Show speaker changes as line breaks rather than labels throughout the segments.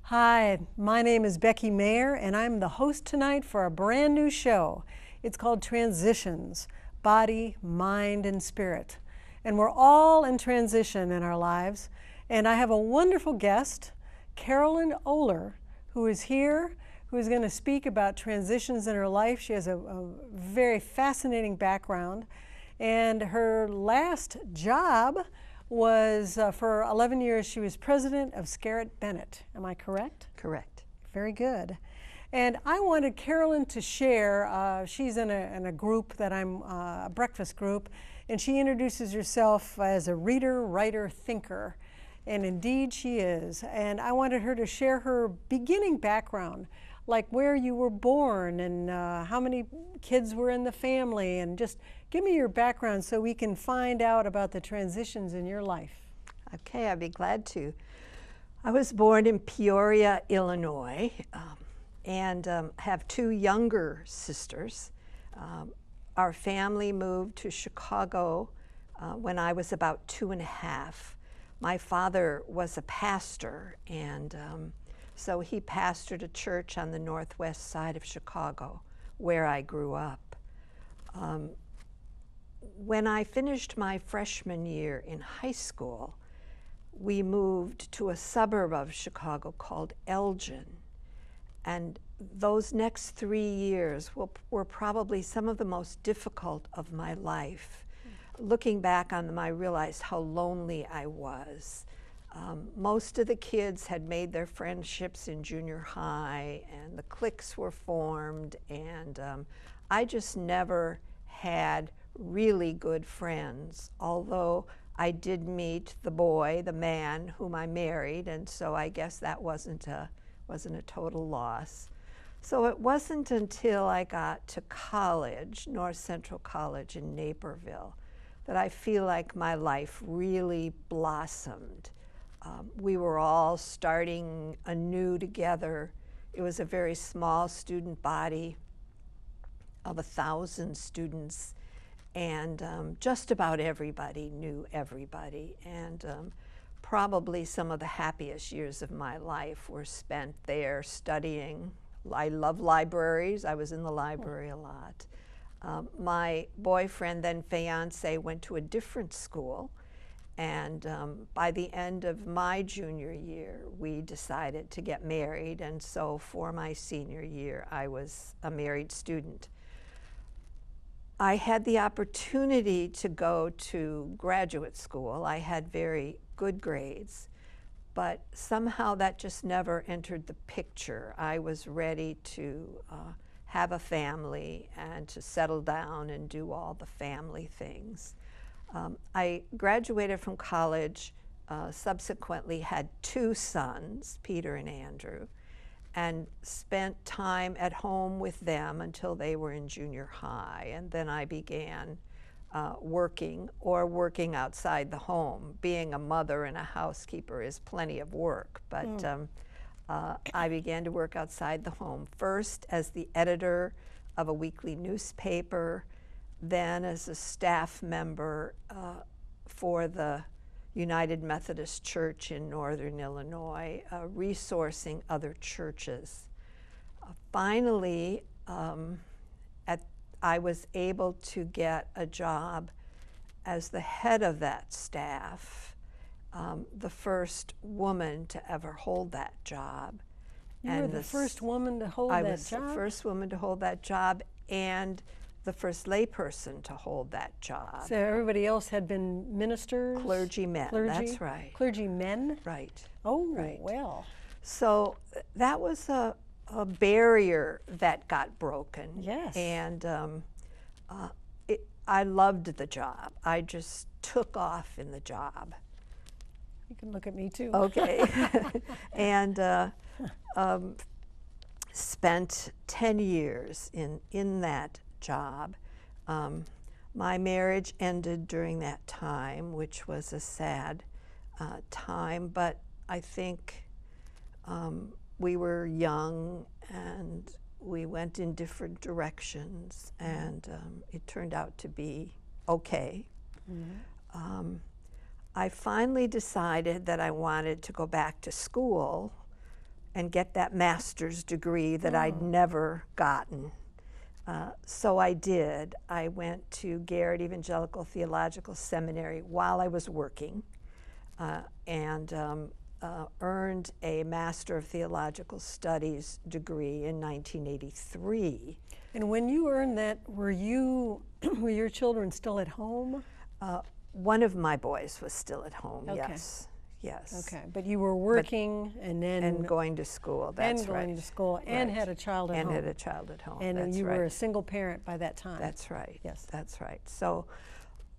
Hi, my name is Becky Mayer, and I'm the host tonight for a brand new show. It's called Transitions, Body, Mind, and Spirit. And we're all in transition in our lives. And I have a wonderful guest, Carolyn Oler, who is here, who is going to speak about transitions in her life. She has a very fascinating background. And her last job was for 11 years, she was president of Skerritt, Bennett. Am I correct?
Correct.
Very good. And I wanted Carolyn to share, she's in a group that I'm, a breakfast group, and she introduces herself as a reader, writer, thinker. And indeed she is. And I wanted her to share her beginning background, like where you were born and how many kids were in the family, and just give me your background so we can find out about the transitions in your life.
Okay, I'd be glad to. I was born in Peoria, Illinois, and have two younger sisters. Our family moved to Chicago when I was about 2.5. My father was a pastor, and so he pastored a church on the northwest side of Chicago, where I grew up. When I finished my freshman year in high school, we moved to a suburb of Chicago called Elgin. And those next 3 years were probably some of the most difficult of my life. Looking back on them, I realized how lonely I was. Most of the kids had made their friendships in junior high, and the cliques were formed, and I just never had really good friends, although I did meet the boy, the man whom I married, and so I guess that wasn't a total loss. So it wasn't until I got to college, North Central College in Naperville, that I feel like my life really blossomed. We were all starting anew together. It was a very small student body of 1,000 students, and just about everybody knew everybody. And probably some of the happiest years of my life were spent there studying. I love libraries. I was in the library a lot. My boyfriend, then fiance, went to a different school, and by the end of my junior year, we decided to get married, and so for my senior year, I was a married student. I had the opportunity to go to graduate school. I had very good grades, but somehow that just never entered the picture. I was ready to have a family and to settle down and do all the family things. I graduated from college, subsequently had 2 sons, Peter and Andrew, and spent time at home with them until they were in junior high. And then I began working outside the home. Being a mother and a housekeeper is plenty of work, but I began to work outside the home, first as the editor of a weekly newspaper, then as a staff member for the United Methodist Church in Northern Illinois, resourcing other churches. Finally, I was able to get a job as the head of that staff, the first woman to ever hold that job.
You were the first woman to hold that job?
I was the first woman to hold that job, and the first layperson to hold that job.
So everybody else had been ministers?
Clergymen,
Clergy?
That's right.
Clergymen?
Right.
Oh,
right.
Well.
So that was a barrier that got broken.
Yes.
And I loved the job. I just took off in the job.
You can look at me too.
Okay. And spent 10 years in that job. My marriage ended during that time, which was a sad time, but I think we were young and we went in different directions, and it turned out to be okay. Mm-hmm. I finally decided that I wanted to go back to school and get that master's degree that I'd never gotten. So I did. I went to Skerritt Evangelical Theological Seminary while I was working, and earned a Master of Theological Studies degree in 1983.
And when you earned that, were your children still at home?
One of my boys was still at home,
Okay.
yes. Yes.
Okay, but you were working and then
And going to school, that's
and
right.
going to school and
Right.
had a child at
And
home.
had a child at home,
And
that's
you
right.
were a single parent by that time.
That's right.
Yes.
That's right. So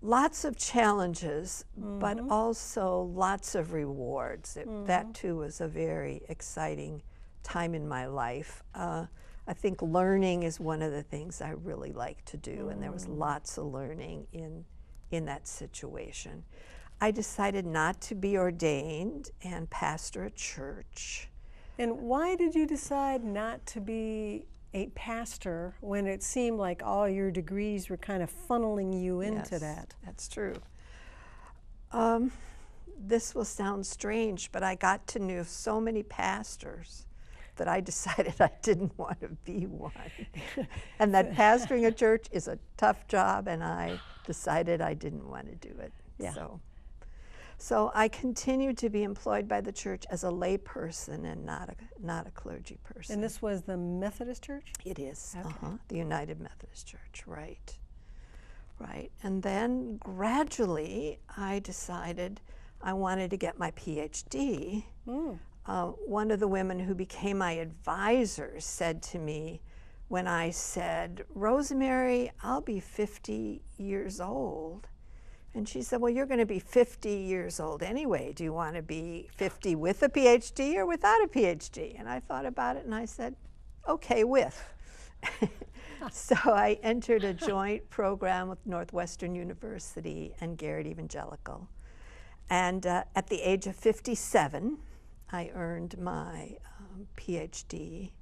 lots of challenges, but also lots of rewards. That too was a very exciting time in my life. I think learning is one of the things I really like to do, and there was lots of learning in that situation. I decided not to be ordained and pastor a church.
And why did you decide not to be a pastor when it seemed like all your degrees were kind of funneling you into
Yes,
that?
that's true. This will sound strange, but I got to know so many pastors that I decided I didn't want to be one. And that pastoring a church is a tough job, and I decided I didn't want to do it.
Yeah.
So I continued to be employed by the church as a lay person and not a clergy person.
And this was the Methodist Church?
It is,
Okay.
the United Methodist Church, right. Right, and then gradually I decided I wanted to get my PhD. One of the women who became my advisor said to me when I said, "Rosemary, I'll be 50 years old." And she said, "Well, you're going to be 50 years old anyway. Do you want to be 50 with a PhD or without a PhD?" And I thought about it and I said, "Okay, with." So I entered a joint program with Northwestern University and Skerritt Evangelical. And at the age of 57, I earned my PhD.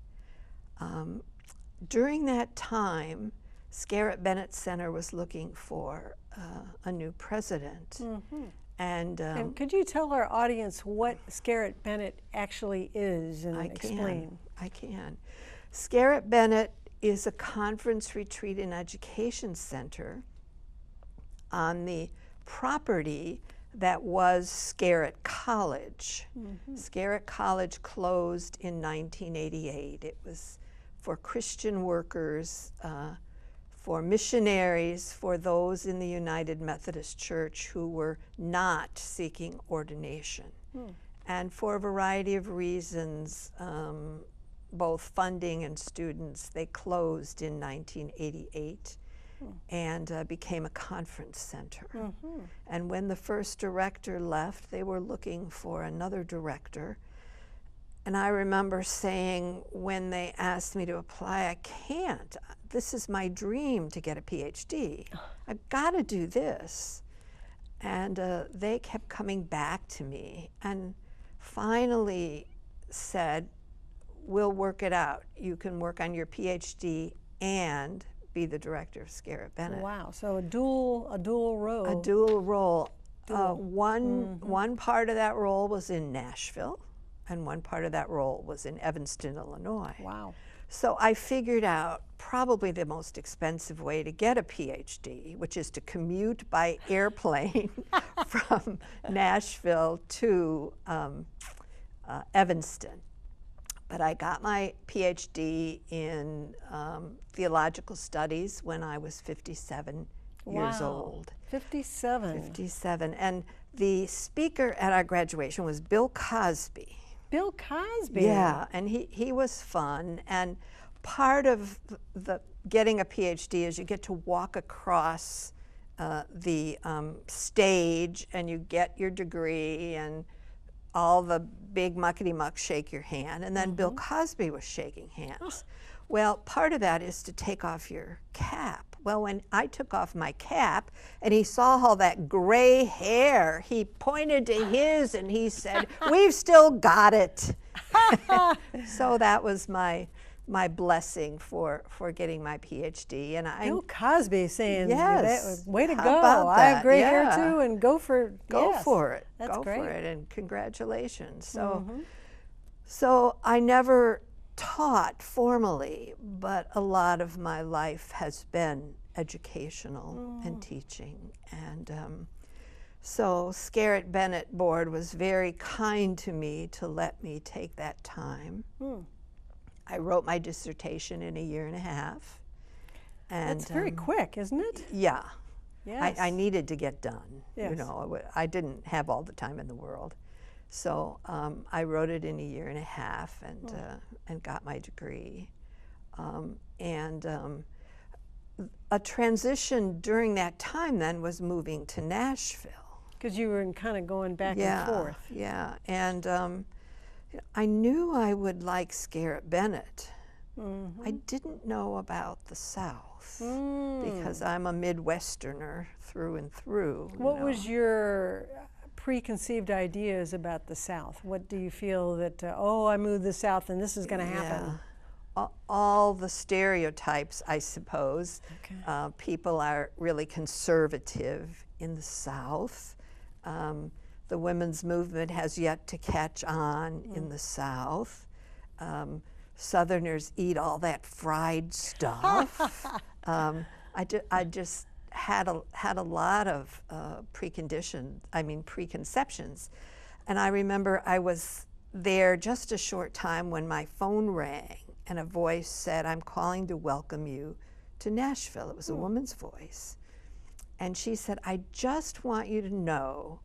During that time, Skerritt Bennett Center was looking for a new president. And
could you tell our audience what Skerritt Bennett actually is and
I
explain?
can. Skerritt Bennett is a conference, retreat, and education center on the property that was Skerritt College. Skerritt College closed in 1988. It was for Christian workers, for missionaries, for those in the United Methodist Church who were not seeking ordination. And for a variety of reasons, both funding and students, they closed in 1988 and became a conference center. And when the first director left, they were looking for another director. And I remember saying when they asked me to apply, "I can't. This is my dream to get a PhD. I've got to do this." And they kept coming back to me and finally said, "We'll work it out. You can work on your PhD and be the director of Skerritt Bennett."
Wow, so a dual role.
A dual role. One part of that role was in Nashville, and one part of that role was in Evanston, Illinois.
Wow.
So I figured out probably the most expensive way to get a PhD, which is to commute by airplane from Nashville to Evanston. But I got my PhD in theological studies when I was 57 years old.
57.
57. And the speaker at our graduation was Bill Cosby.
Bill Cosby.
Yeah, and he was fun. And part of the getting a PhD is you get to walk across the stage and you get your degree and all the big muckety-mucks shake your hand. And then Bill Cosby was shaking hands. Well, part of that is to take off your cap. Well, when I took off my cap and he saw all that gray hair, he pointed to his and he said, "We've still got it." So that was my blessing for getting my PhD. And
Bill Cosby saying,
Yes.
"Way to
How
go!
about
I have
that?
gray hair
Yeah.
too, and go for
Go
yes.
for it.
That's
Go
great.
for it, and congratulations. So I never taught formally, but a lot of my life has been educational and teaching. And so Skerritt Bennett board was very kind to me to let me take that time. I wrote my dissertation in a year and a half. And
That's very quick, isn't it?
yeah.
Yes.
I needed to get done.
Yes.
You know, I didn't have all the time in the world. So I wrote it in a year and a half and got my degree. A transition during that time then was moving to Nashville.
Because you were kind of going back and forth.
Yeah, and I knew I would like Skerritt Bennett. I didn't know about the South because I'm a Midwesterner through and through.
What was your preconceived ideas about the South? What do you feel that, oh, I moved to the South and this is going to happen?
All the stereotypes, I suppose.
Okay.
People are really conservative in the South. The women's movement has yet to catch on in the South. Southerners eat all that fried stuff. I just had a lot of preconceptions. And I remember I was there just a short time when my phone rang and a voice said, "I'm calling to welcome you to Nashville." It was a woman's voice. And she said, "I just want you to know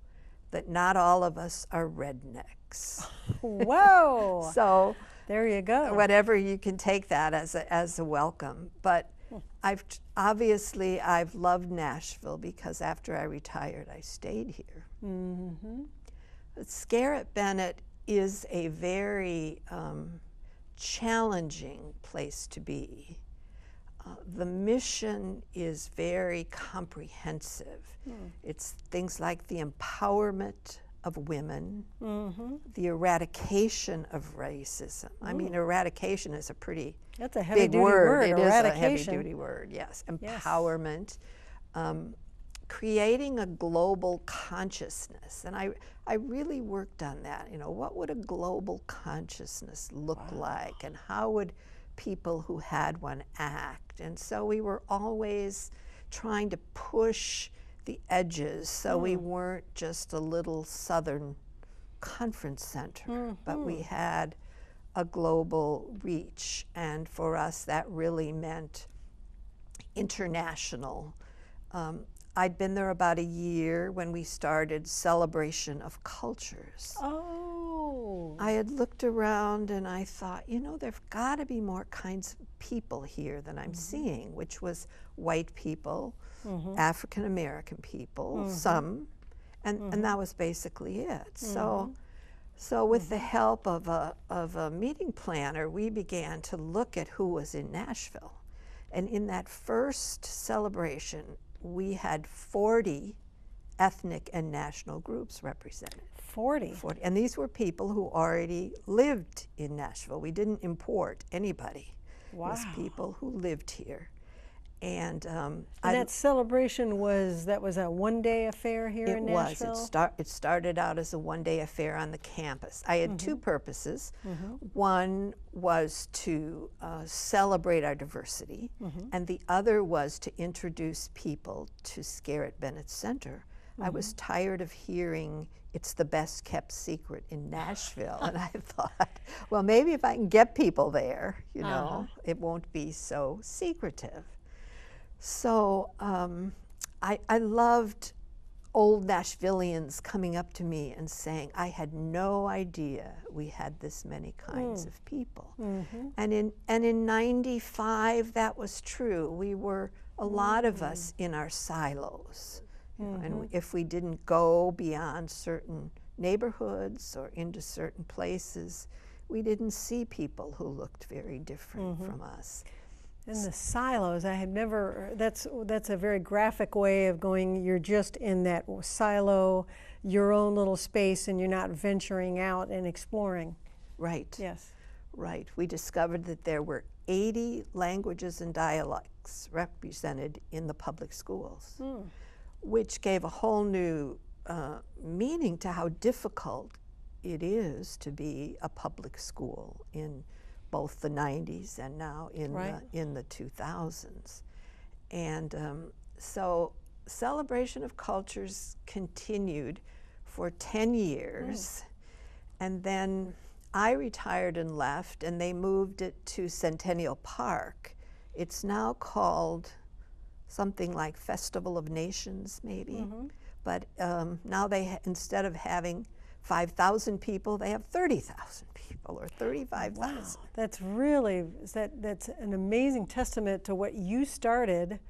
that not all of us are rednecks."
Whoa!
So
there you go.
Whatever, you can take that as a welcome. But I've loved Nashville because after I retired, I stayed here. But Skerritt Bennett is a very challenging place to be. The mission is very comprehensive. It's things like the empowerment of women, the eradication of racism. I mean, eradication is a pretty
That's a heavy
big word. It is a
eradication.
heavy-duty word, yes. Empowerment, creating a global consciousness. And I really worked on that. You know, what would a global consciousness look like, and how would people who had one act? And so we were always trying to push the edges so we weren't just a little Southern conference center, but we had a global reach. And for us, that really meant international. I'd been there about a year when we started Celebration of Cultures.
Oh.
I had looked around and I thought, you know, there've got to be more kinds of people here than I'm seeing, which was white people, African American people, some, and that was basically it. So with the help of a meeting planner, we began to look at who was in Nashville. And in that first celebration, we had 40 ethnic and national groups represented.
40.
And these were people who already lived in Nashville. We didn't import anybody.
Wow.
It was people who lived here. And
that celebration was a one-day affair here in Nashville?
It was. It started out as a one-day affair on the campus. I had two purposes. One was to celebrate our diversity, and the other was to introduce people to Skerritt Bennett Center. I was tired of hearing it's the best kept secret in Nashville, and I thought, well, maybe if I can get people there, you know, it won't be so secretive. So I loved old Nashvillians coming up to me and saying, I had no idea we had this many kinds of people. And in 95, that was true. We were, a lot of us, in our silos. You know, and if we didn't go beyond certain neighborhoods or into certain places, we didn't see people who looked very different from us.
And the silos, I had never, that's a very graphic way of going, you're just in that silo, your own little space, and you're not venturing out and exploring.
Right.
Yes.
Right. We discovered that there were 80 languages and dialects represented in the public schools, which gave a whole new meaning to how difficult it is to be a public school in both the 90s and now in the 2000s. And so Celebration of Cultures continued for 10 years. And then I retired and left, and they moved it to Centennial Park. It's now called something like Festival of Nations, maybe. But now they, instead of having 5,000 people, they have 30,000 people or 35,000.
Wow, that's really, that's an amazing testament to what you started,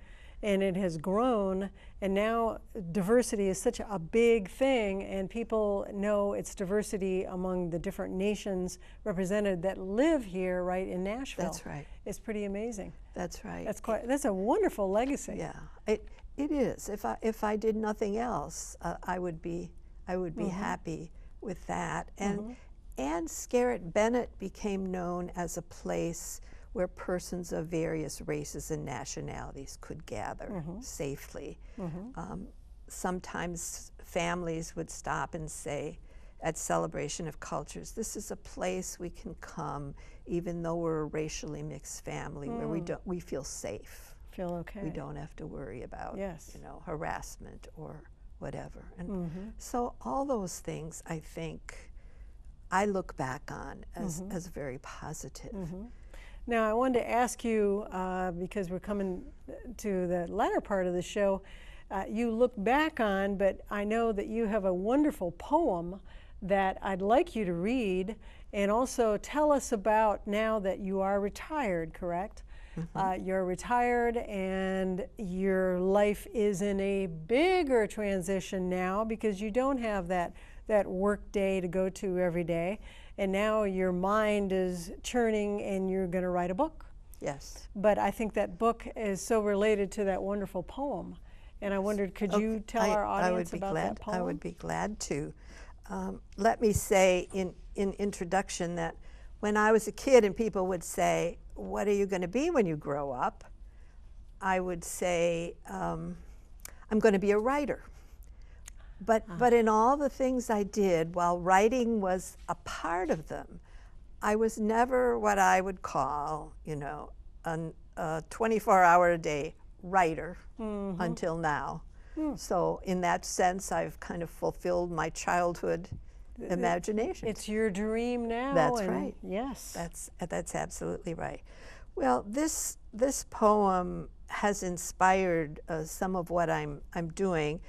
and it has grown, and now diversity is such a big thing, and people know it's diversity among the different nations represented that live here right in Nashville.
That's right.
It's pretty amazing.
That's right.
That's a wonderful legacy.
Yeah, it is. If I did nothing else, I would be happy with that. And Skerritt Bennett became known as a place where persons of various races and nationalities could gather safely. Sometimes families would stop and say at Celebration of Cultures, this is a place we can come even though we're a racially mixed family where we feel safe.
Feel okay.
We don't have to worry about harassment or whatever. And so all those things, I think, I look back on as very positive.
Now, I wanted to ask you, because we're coming to the latter part of the show, you look back on, but I know that you have a wonderful poem that I'd like you to read, and also tell us about, now that you are retired, correct? You're retired, and your life is in a bigger transition now because you don't have that work day to go to every day. And now your mind is churning and you're going to write a book.
Yes.
But I think that book is so related to that wonderful poem. And I wondered, could you tell our audience about that poem?
I would be glad to. Let me say in introduction that when I was a kid and people would say, what are you going to be when you grow up? I would say, I'm going to be a writer. But in all the things I did, while writing was a part of them, I was never what I would call, a 24-hour-a-day writer until now. So in that sense, I've kind of fulfilled my childhood imagination.
It's your dream now.
That's right.
Yes.
That's absolutely right. Well, this poem has inspired some of what I'm doing.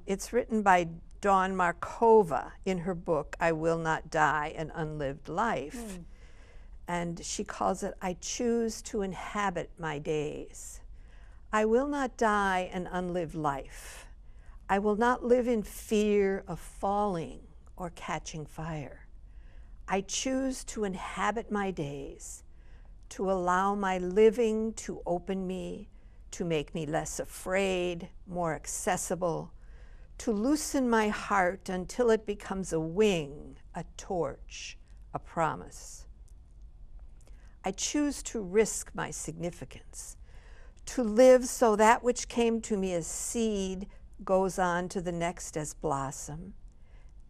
It's written by Dawn Markova in her book, I Will Not Die, An Unlived Life. And she calls it, I Choose to Inhabit My Days. I will not die an unlived life. I will not live in fear of falling or catching fire. I choose to inhabit my days, to allow my living to open me, to make me less afraid, more accessible, to loosen my heart until it becomes a wing, a torch, a promise. I choose to risk my significance, to live so that which came to me as seed goes on to the next as blossom,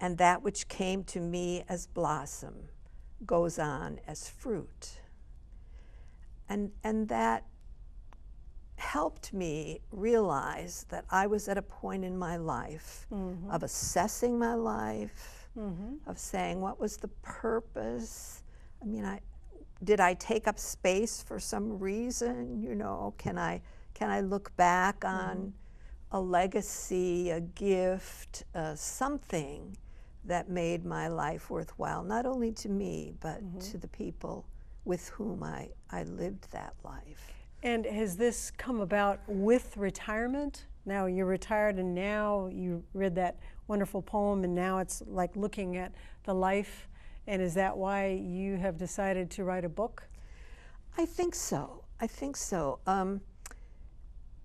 and that which came to me as blossom goes on as fruit. And that helped me realize that I was at a point in my life of assessing my life, of saying, what was the purpose? I mean, did I take up space for some reason? Can I look back on a legacy, a gift, something that made my life worthwhile, not only to me, but to the people with whom I lived that life.
And has this come about with retirement? Now you're retired, and now you read that wonderful poem, and now it's like looking at the life. And is that why you have decided to write a book?
I think so.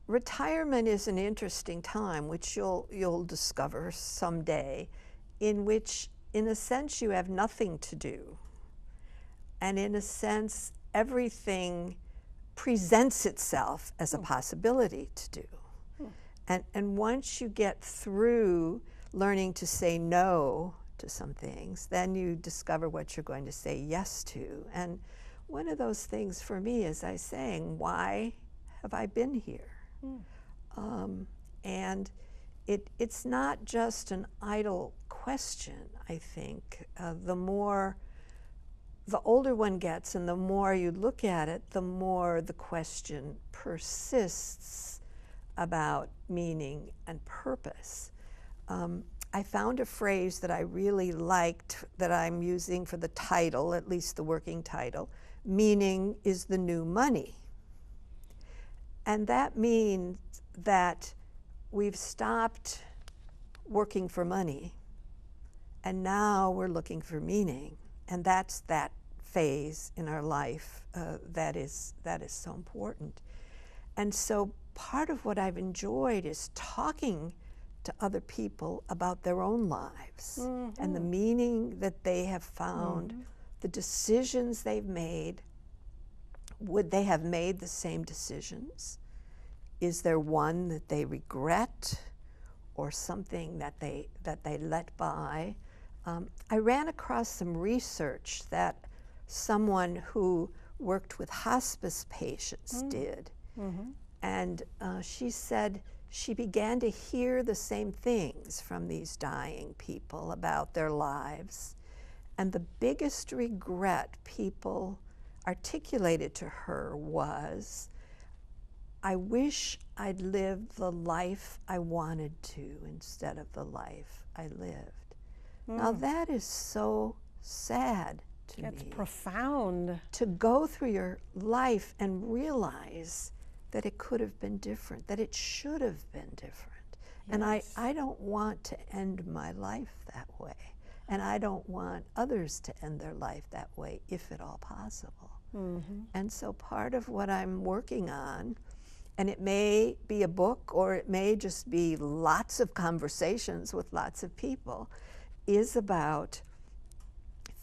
Retirement is an interesting time, which you'll discover someday, in which, in a sense, you have nothing to do. And in a sense, everything presents itself as a possibility to do. And once you get through learning to say no to some things. Then you discover what you're going to say yes to. And one of those things for me is I saying, why have I been here? And it's not just an idle question, I think. The older one gets and the more you look at it, the more the question persists about meaning and purpose. I found a phrase that I really liked that I'm using for the title, at least the working title: meaning is the new money. And that means that we've stopped working for money and now we're looking for meaning. And that's that phase in our life that is so important. And so part of what I've enjoyed is talking to other people about their own lives and the meaning that they have found, the decisions they've made. Would they have made the same decisions? Is there one that they regret or something that they let by? I ran across some research that someone who worked with hospice patients did. And she said she began to hear the same things from these dying people about their lives. And the biggest regret people articulated to her was, I wish I'd lived the life I wanted to instead of the life I lived. Now that is so sad to me.
That's profound.
To go through your life and realize that it could have been different, that it should have been different. And I don't want to end my life that way. And I don't want others to end their life that way, if at all possible. And so part of what I'm working on, and it may be a book or it may just be lots of conversations with lots of people, is about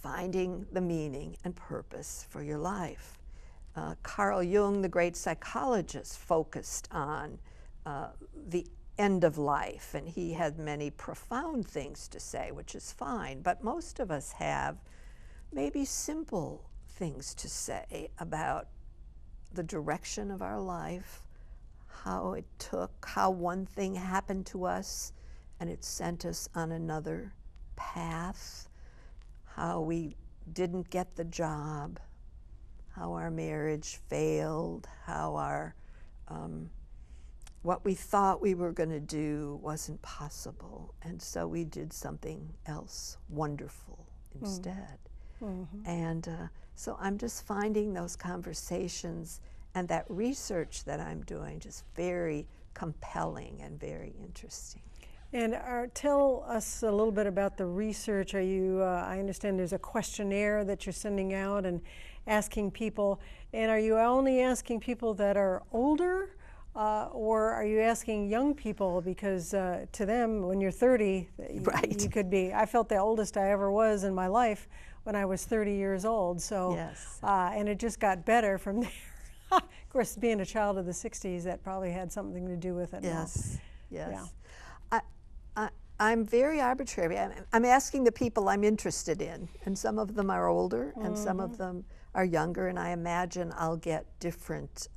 finding the meaning and purpose for your life. Carl Jung, the great psychologist, focused on the end of life, and he had many profound things to say, which is fine, but most of us have maybe simple things to say about the direction of our life, how one thing happened to us and it sent us on another path, how we didn't get the job, how our marriage failed, how our what we thought we were going to do wasn't possible, and so we did something else wonderful instead. And so I'm just finding those conversations and that research that I'm doing just very compelling and very interesting.
And tell us a little bit about the research. Are you, I understand there's a questionnaire that you're sending out and asking people, and are you only asking people that are older, or are you asking young people? Because to them, when you're 30, you could be, I felt the oldest I ever was in my life when I was 30 years old, so, and it just got better from there. Of course, being a child of the 60s, that probably had something to do with it.
Yes. I'm very arbitrary. I'm asking the people I'm interested in, and some of them are older, and some of them are younger, and I imagine I'll get different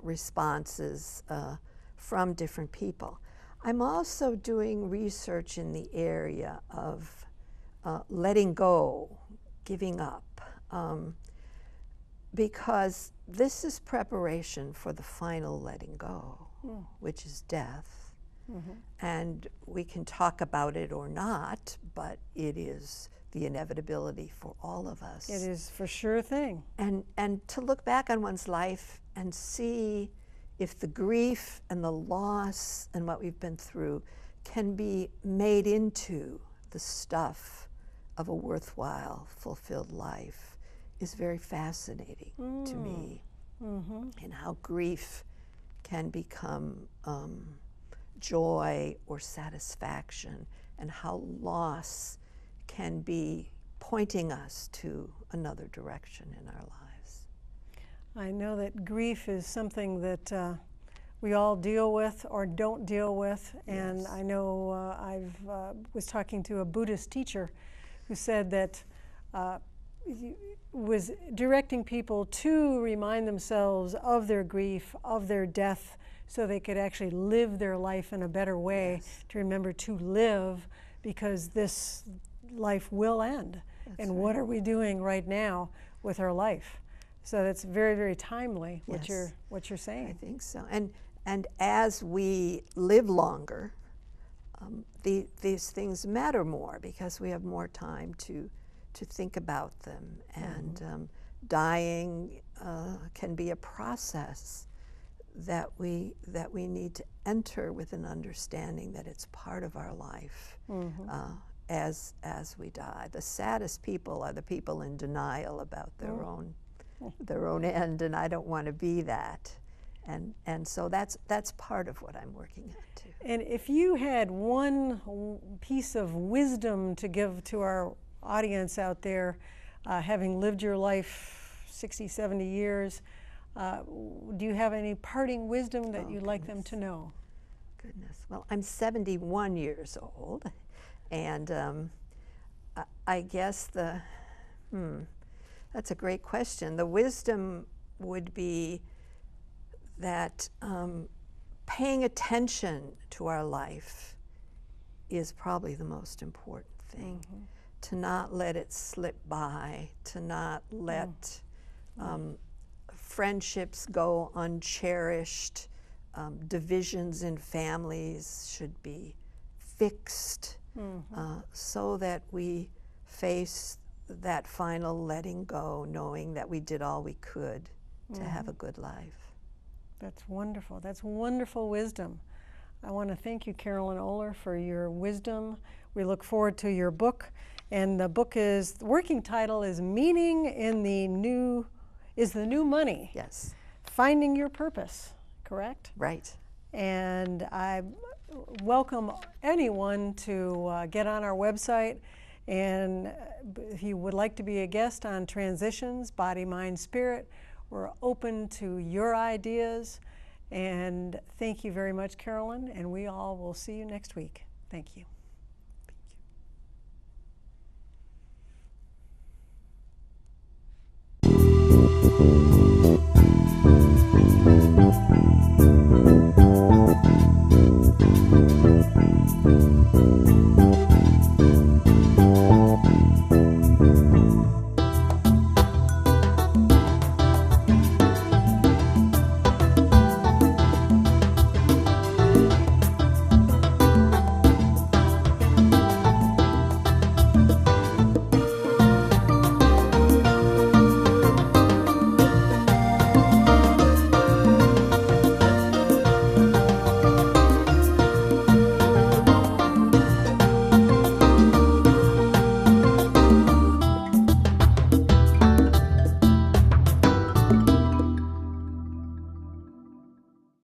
responses from different people. I'm also doing research in the area of letting go, giving up, because this is preparation for the final letting go, which is death. And we can talk about it or not, but it is the inevitability for all of us.
It is for sure a thing.
And to look back on one's life and see if the grief and the loss and what we've been through can be made into the stuff of a worthwhile, fulfilled life is very fascinating to me. And how grief can become joy or satisfaction, and how loss can be pointing us to another direction in our lives.
I know that grief is something that we all deal with or don't deal with. And
Yes.
I know was talking to a Buddhist teacher who said that he was directing people to remind themselves of their grief, of their death, so they could actually live their life in a better way.
Yes.
To remember to live, because this life will end.
That's
and
right.
what are we doing right now with our life? So that's very, very timely what
Yes.
you're saying.
I think so. And as we live longer, these things matter more because we have more time to think about them. And dying can be a process that we need to enter with an understanding that it's part of our life as we die. The saddest people are the people in denial about their own end, and I don't want to be that. And so that's part of what I'm working on too.
And if you had one piece of wisdom to give to our audience out there, having lived your life 60, 70 years, do you have any parting wisdom that you'd like them to know?
Goodness. Well, I'm 71 years old, and I guess that's a great question. The wisdom would be that paying attention to our life is probably the most important thing. To not let it slip by, to not let friendships go uncherished. Divisions in families should be fixed so that we face that final letting go, knowing that we did all we could to have a good life.
That's wonderful. That's wonderful wisdom. I want to thank you, Carolyn Oler, for your wisdom. We look forward to your book. And the book the working title is Meaning is the New Money.
Yes.
Finding Your Purpose, correct?
Right.
And I welcome anyone to get on our website. And if you would like to be a guest on Transitions, Body, Mind, Spirit, we're open to your ideas. And thank you very much, Carolyn. And we all will see you next week. Thank you.